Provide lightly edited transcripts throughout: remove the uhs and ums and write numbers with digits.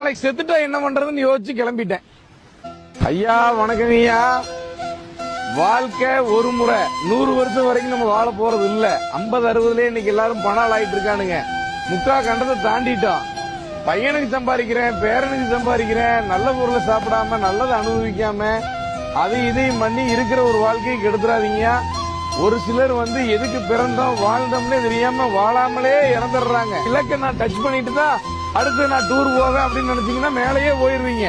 நாளைக்கு செத்துட்டா என்ன பண்றதுன்னு யோசிச்சு கிளம்பிட்டேன். ஐயா வணக்கம் ஐயா. வாழ்க்கை ஒரு முறை 100 வருஷம் வரைக்கும் நம்ம வாழ போறது இல்ல. 50 60லயே இன்னைக்கு எல்லாரும் பணம் ஆயிட்டு இருக்கானுங்க. முக்கா கண்டத்தை தாண்டிட்டோம். பையனுக்கு சம்பாதிக்கிறேன், பேரனுக்கு சம்பாதிக்கிறேன், நல்ல பொருளை சாப்பிடாம நல்லதை அனுபவிக்காம அது இதையும் பண்ணி இருக்கிற ஒரு வாழ்க்கையை கெடுத்துறாதீங்க. ஒரு சிலர் எதுக்கு பிறந்தோம் வாழ்ந்தோம்னே தெரியாம வாழாமலே இறந்துடுறாங்க. இலக்கை நான் டச் பண்ணிட்டு தான் அடுத்து நான் டூர் போவேன் அப்படின்னு நினைச்சீங்கன்னா மேலேயே போயிருவீங்க.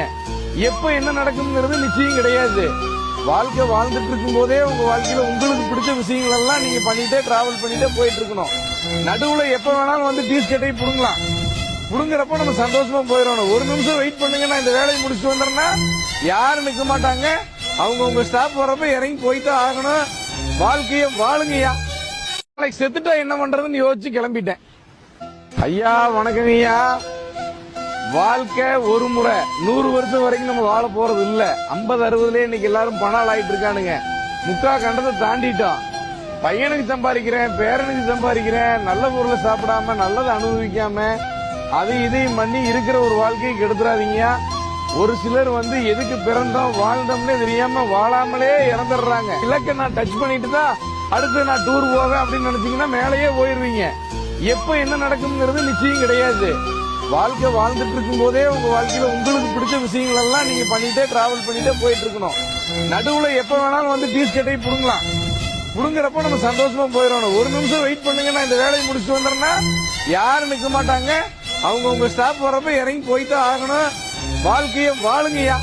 எப்ப என்ன நடக்கும்ங்கிறது நிச்சயம் கிடையாது. வாழ்க்கை வாழ்ந்துட்டு இருக்கும் போதே உங்க வாழ்க்கையில உங்களுக்கு பிடிச்ச விஷயங்கள் எல்லாம் நீங்க பண்ணிட்டே டிராவல் பண்ணிட்டே போயிட்டு இருக்கணும். நடுவுல எப்ப வேணாலும் டீஸ் கட்டை புடுங்கலாம். புடுங்குறப்ப நம்ம சந்தோஷமா போயிடணும். ஒரு நிமிஷம் வெயிட் பண்ணுங்க, நான் இந்த வேலையை முடிச்சுட்டு வந்துடுறேன்னா யாரும் நிக்க மாட்டாங்க. அவங்க உங்க ஸ்டாப் வரப்ப இறங்கி போயிட்டு ஆகணும். வாழ்க்கைய வாழுங்கய்யா. நாளைக்கு செத்துட்டா என்ன பண்றதுன்னு யோசிச்சு கிளம்பிட்டேன். ஐயா வணக்கம் ஐயா. வாழ்க்கை ஒரு முறை 100 வருஷம் வரைக்கும் நம்ம வாழ போறது இல்ல. 50 60லயே இன்னைக்கு எல்லாரும் பணம் ஆயிட்டு இருக்கானுங்க. முக்கா கண்டத்தை தாண்டிட்டோம். பையனுக்கு சம்பாதிக்கிறேன், பேரனுக்கு சம்பாதிக்கிறேன், நல்ல பொருளை சாப்பிடாம நல்லதை அனுபவிக்காம அது இதையும் பண்ணி இருக்கிற ஒரு வாழ்க்கையை கெடுத்துறாதீங்க. ஒரு சிலர் எதுக்கு பிறந்தோம் வாழ்ந்தோம்னே தெரியாம வாழாமலே இறந்துடுறாங்க. இலக்கை நான் டச் பண்ணிட்டு தான் அடுத்து நான் டூர் போவேன் அப்படின்னு நினைச்சீங்கன்னா மேலேயே போயிருவீங்க. எப்ப என்ன நடக்கும்ங்கிறது நிச்சயம் கிடையாது. வாழ்க்கை வாழ்ந்துட்டு இருக்கும் போதே உங்க வாழ்க்கையில உங்களுக்கு பிடிச்ச விஷயங்கள் எல்லாம் நீங்க பண்ணிட்டே டிராவல் பண்ணிட்டே போயிட்டு இருக்கணும். நடுவுல எப்ப வேணாலும் டீஸ் கட்டை புடுங்கலாம். புடுங்குறப்ப நம்ம சந்தோஷமா போயிடணும். ஒரு நிமிஷம் வெயிட் பண்ணுங்க, நான் இந்த வேலையை முடிச்சுட்டு வந்துடுறேன்னா யாரும் நிக்க மாட்டாங்க. அவங்க உங்க ஸ்டாப் வரப்ப இறங்கி போயிட்டு ஆகணும். வாழ்க்கைய வாழுங்கய்யா.